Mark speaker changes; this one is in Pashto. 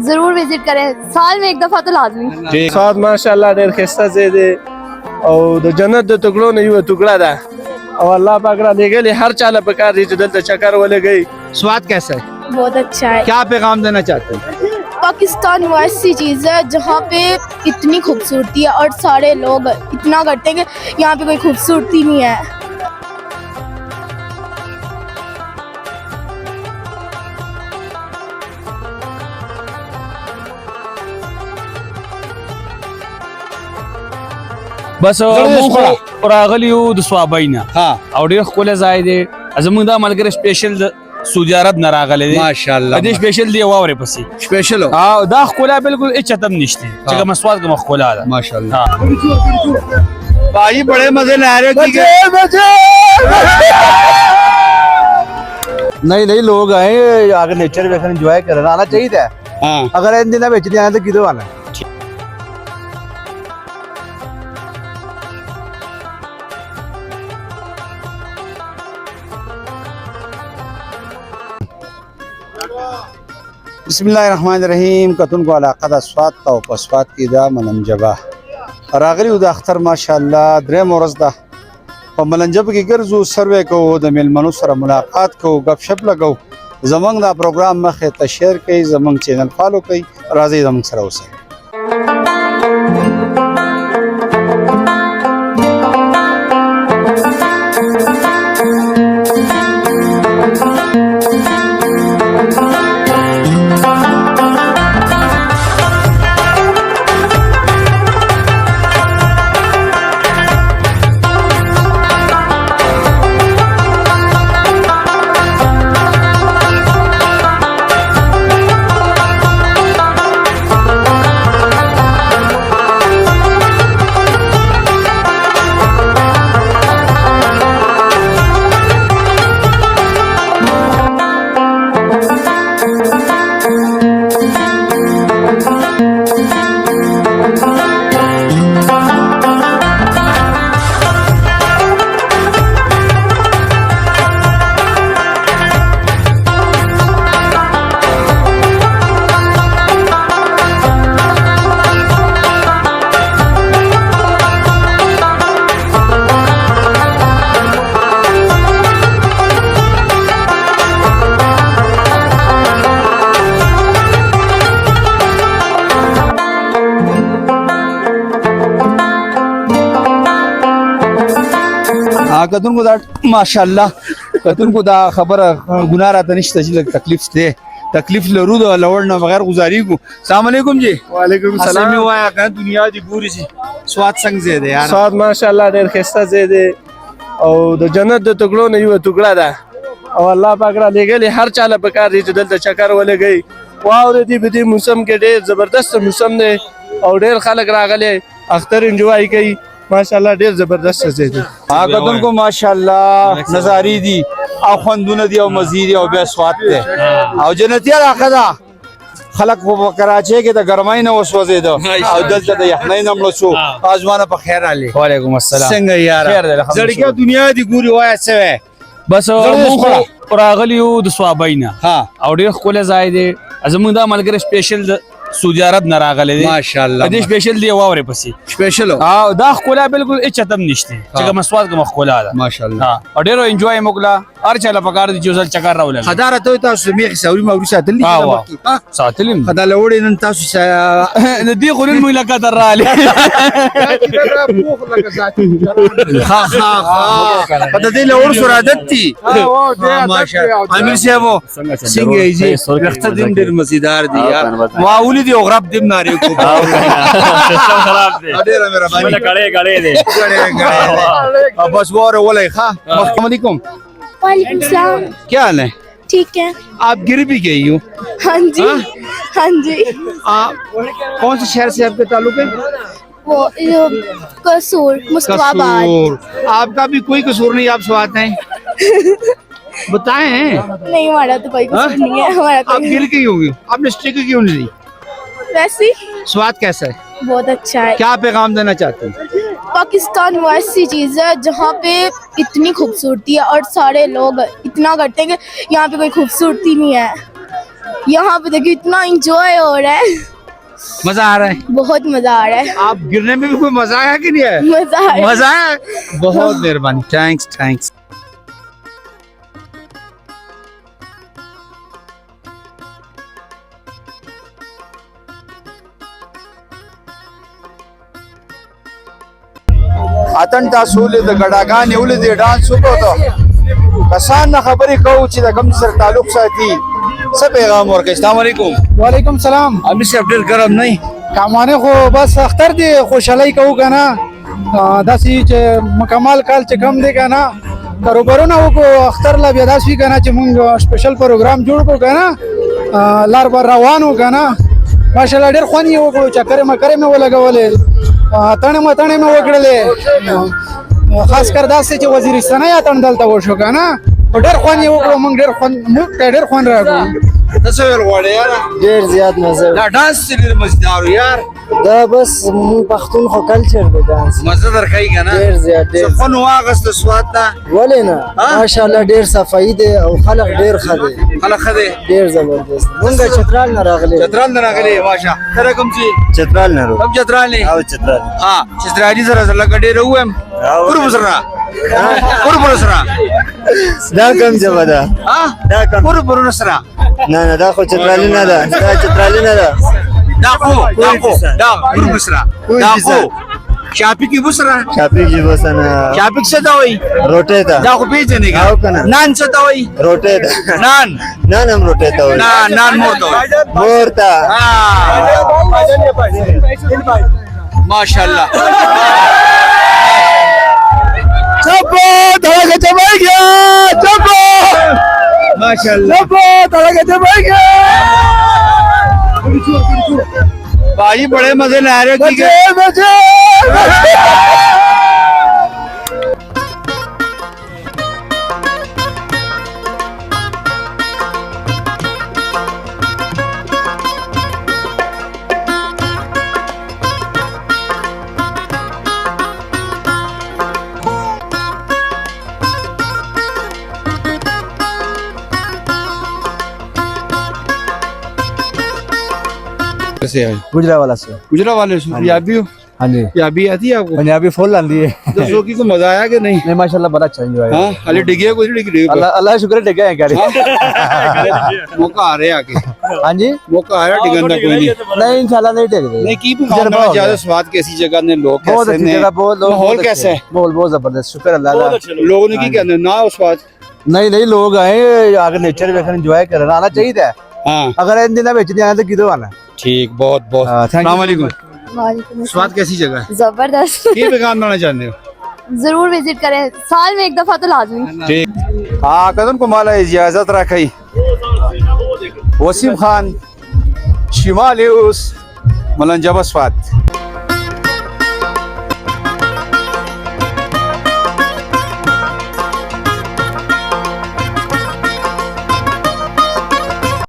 Speaker 1: ضرور وزٹ کریں, سال میں ایک دفعہ تو لازمی.
Speaker 2: سواد ماشاءالله ډېر ښایسته ځای دی او د جنت د ټوکړو نه یوه ټوکړه ده او الله پاک را لېږلې هر چا له پکار دی چې دلته چکر ولګوي.
Speaker 3: سواد کیسا ہے؟
Speaker 1: بہت اچھا ہے.
Speaker 3: کیا پیغام دینا چاہتے ہیں؟
Speaker 1: پاکستان وہ ایسی چیز ہے جہاں پہ اتنی خوبصورتی ہے اور سارے لوگ اتنا کرتے ہیں کہ یہاں پہ کوئی خوبصورتی نہیں ہے.
Speaker 4: بس موږ راغلی یو د سوابۍ نه
Speaker 3: ها
Speaker 4: او ډېر ښکلی ځای دی. زموږ دا ملګری سپیشل د سعودي عرب نه راغلی دی.
Speaker 3: ماشاءالله
Speaker 4: دې سپیشل دی واورې پسې
Speaker 3: سپیشل ہو
Speaker 4: دا ښکلا بالکل هېڅ چاته هم نشته چې کومه سواد کومه ښکلا ده.
Speaker 3: ماشاءالله.
Speaker 4: ہاں
Speaker 3: بھائی بڑے مزے لے رہے ہو.
Speaker 5: نہیں نہیں لوگ آئے اگر نیچر ویسے انجوائے کرنا آنا چاہیے تھا.
Speaker 3: ہاں
Speaker 5: اگر ان دنوں بچ نہیں آئے تو کدو آنا.
Speaker 3: بسم اللہ الرحمن الرحیم. کتن کو علاقہ دا سوات تا او پسوات کی دا ملنجبا راغلی دا اختر ماشاءالله درې مورز دا په ملنجب کې ګرځو سروې کو د میلمنو سره ملاقات کو غپ شپ لګو. زمنګ دا پروګرام مخه ته شیر کړئ, زمنګ چینل فالو کړئ, راځي زمنګ سره اوسئ. کتن کو دا ماشاءاللہ کتن کو دا خبر گناہ راته نشته چې لږ تکلیف دی, تکلیف لرو دا لوړ نه بغیر گزاري کو. السلام علیکم جی.
Speaker 2: وعلیکم
Speaker 3: السلام.
Speaker 2: السلام.
Speaker 3: وایا کنه دنیا دی ګوري سي سواد څنګه زه دی یار.
Speaker 2: سواد ماشاءالله ډېر ښایسته ځای دی او د جنت د ټوکړو نه یوه ټوکړه ده او الله پاک را لېږلې هر چا له پکار دی چې دلته چکر ولګوي. واورې دي په دې موسم کې ډېر زبردست موسم دی او ډېر خلک راغلي اختر انجوای کوي. ماشاءالله ډېر زبردست ځای دی.
Speaker 3: کتن کو ماشاءالله نظاری دی او خوندونه دی او مزید او بیا سواد دی او جنتی علاقه ده. خلق په کراچۍ کې د ګرمۍ نه وسوځېده او دلته د یخنۍ نه مړه شو. ازمانه په خیر علي.
Speaker 4: وعلیکم السلام.
Speaker 3: څنګه یار
Speaker 4: خیر دی الحمدلله.
Speaker 3: زړګي دنیا دی ګوري وای څه وای.
Speaker 4: بس موږ راغلی یو د سوابۍ نه
Speaker 3: ها
Speaker 4: او ډېر ښکلی ځای دی. زموږ دا ملګری سپیشل د سعودي عرب نه راغلی دی.
Speaker 3: ماشاءالله
Speaker 4: دې سپیشل دی واورې پسې
Speaker 3: سپیشل ہو
Speaker 4: دا ښکلا بالکل هېڅ چاته هم نشته چې کومه سواد کومه ښکلا ده.
Speaker 3: ماشاءالله.
Speaker 4: او ډېر انجوای مو کړه. هر چا له پکار دی چې یو ځل چکر راولګي.
Speaker 3: خدای ته تاسو میخ سوري موري ساتلی
Speaker 4: ساتلی م
Speaker 3: خدای له وړي نن تاسو
Speaker 4: د دې خو نن موږ له قطر راغلي.
Speaker 3: ها خدای دې له ور سره عادت دي. ماشاءالله امیر صاحب څنګه یې جی رخت دین ډېر مزیدار دی یار. واولي دی او غرب دیم ناری کو
Speaker 4: سیستم خراب دی.
Speaker 3: ډېر مهرباني
Speaker 4: کړه دی.
Speaker 3: بس وره ولای ښه. السلام علیکم.
Speaker 1: وعلیکم السلام.
Speaker 3: کیا حال ہے؟
Speaker 1: ٹھیک ہے.
Speaker 3: آپ گر بھی گئی ہو.
Speaker 1: ہاں جی ہاں جی.
Speaker 3: کون سے شہر سے آپ کا تعلق ہے؟
Speaker 1: وہ قصور مصطفیٰ آباد.
Speaker 3: قصور. آپ کا بھی کوئی قصور نہیں, آپ سوات ہیں بتائیں.
Speaker 1: نہیں ہمارا تو کوئی قصور نہیں ہے. ہمارا
Speaker 3: آپ گر گئی ہوگی, آپ نے اسٹیک کیوں نہیں دی؟
Speaker 1: ویسے
Speaker 3: سواد کیسا ہے؟
Speaker 1: بہت اچھا ہے.
Speaker 3: کیا پیغام دینا چاہتے ہیں؟
Speaker 1: پاکستان وہ ایسی چیز ہے جہاں پہ اتنی خوبصورتی ہے اور سارے لوگ اتنا کرتے ہیں کہ یہاں پہ کوئی خوبصورتی نہیں ہے. यहाँ पे देखिए इतना इंजॉय हो रहा है,
Speaker 4: मजा आ रहा है।
Speaker 1: बहुत मजा आ रहा है,
Speaker 4: आप गिरने में भी कोई मजा आया कि नहीं आया?
Speaker 1: मजा आ रहा है।
Speaker 4: मजा आया, बहुत मेहरबानी, थैंक्स थैंक्स।
Speaker 3: اتن تاسو له د ګډاګانې ولې د ډانس وکړو کسان نه خبرې کوو چې د کم سره تعلق ساتي څه پیغام ورکړي؟ السلام علیکم.
Speaker 5: وعلیکم سلام.
Speaker 3: امیر صاحب ډېر ګرم نه
Speaker 5: کامانه خو بس اختر دی خوشحالي کوو کنه داسې چې مکمل کال چې کم دی کنه کاروبارونه وکړو اختر لا بیا داسې کنه چې مونږ سپیشل پروګرام جوړ کړو کنه لار بار روانو کنه ماشاءالله ډېر خوند یې وکړو چکرې مکرې مې ولګولې تڼې مې وکړلې خاص کر داسې چې وزیرستان یا تڼ دلته وشو کنه ډېر خوند یې وکړو مونږ ډېر خوند راکړو.
Speaker 3: تاسو ویل غواړئ یاره
Speaker 6: ډیر زیات مزه
Speaker 3: دا ډانس چې ډېر مزدار یار
Speaker 6: دا بس مون پښتون خو کلچر دی ډانس
Speaker 3: مزه درکوي که نه
Speaker 6: ډیر زیات ډیر
Speaker 3: څه خوند واخیسته سواد ته
Speaker 6: ولې نه ماشاءالله ډیر صفایي دی او خلک ډیر ښه دی
Speaker 3: خلک ښه دی
Speaker 6: ډیر زبردست مونږ چترال نه راغلي
Speaker 3: چترال نه راغلي ماشا ته کوم چې
Speaker 6: چترال نه
Speaker 3: کوم چترال نه
Speaker 6: او چترال
Speaker 3: ها چترالي سره لکه ډېر ووایم قرب سره قرب سره
Speaker 6: دا کوم جواب ده
Speaker 3: ها
Speaker 6: دا کوم
Speaker 3: قرب سره
Speaker 6: نه نه دا خو چترال نه ده دا چترال نه ده
Speaker 3: دا قرب سره دا خو شاپی کی بسره
Speaker 6: شاپی جی وسنه
Speaker 3: شاپی څه ته وایي
Speaker 6: روټه ده
Speaker 3: دا خو پیژنې
Speaker 6: او کنه
Speaker 3: نان څه ته وایي
Speaker 6: روټه ده
Speaker 3: نان
Speaker 6: نان هم روټه ته وایي
Speaker 3: نان مور ته وایي
Speaker 6: مورتا
Speaker 3: ماشاءالله چپو دلګه چمای گیا چپو ماشاءالله چپو دلګه چمای گیا بھائی بڑے مزے لے رہے ہو
Speaker 5: گجرا والا سے
Speaker 3: گجرا والے پنجابی ہو
Speaker 5: ہاں جی
Speaker 3: پنجابی آتی ہے آپ کو
Speaker 5: پنجابی فل آندی ہے
Speaker 3: دسو کی کو مزہ آیا کہ نہیں
Speaker 5: نہیں ماشاءاللہ بڑا اچھا انجوائے
Speaker 3: ہاں ہلے ڈگے کوئی ڈگ رہے
Speaker 5: اللہ اللہ شکر ہے ڈگا ہے گاڑی
Speaker 3: موقع آ رہے آگے
Speaker 5: ہاں جی
Speaker 3: موقع آ رہا ڈگن کا کوئی نہیں
Speaker 5: نہیں انشاءاللہ نہیں ڈگ رہے
Speaker 3: نہیں کی پکانا زیادہ سواد کیسی جگہ نے لوگ
Speaker 5: بہت
Speaker 3: کیسے
Speaker 5: اچھی
Speaker 3: نے
Speaker 5: جگہ بہت لوگ
Speaker 3: ماحول کیسا ہے
Speaker 5: ماحول بہت زبردست شکر اللہ کا
Speaker 3: لوگوں نے کی کہنا نہ اس بات
Speaker 5: نہیں نہیں لوگ آئے اگر نیچر ویکھن انجوائے کرنا آنا چاہیے
Speaker 3: ہاں
Speaker 5: اگر ان دنوں وچ نہیں آنا تو کدو آنا
Speaker 3: ٹھیک بہت بہت السلام علیکم
Speaker 1: وعلیکم
Speaker 3: سواد کیسی جگہ ہے
Speaker 1: زبردست
Speaker 3: یہ پیغام لانا چاہتے ہو
Speaker 1: ضرور وزٹ کریں سال میں ایک دفعہ تو لازمی
Speaker 3: ٹھیک کدن کو مالا اجازت رکھئی وسیم خان شمال اوس ملنجب اسفات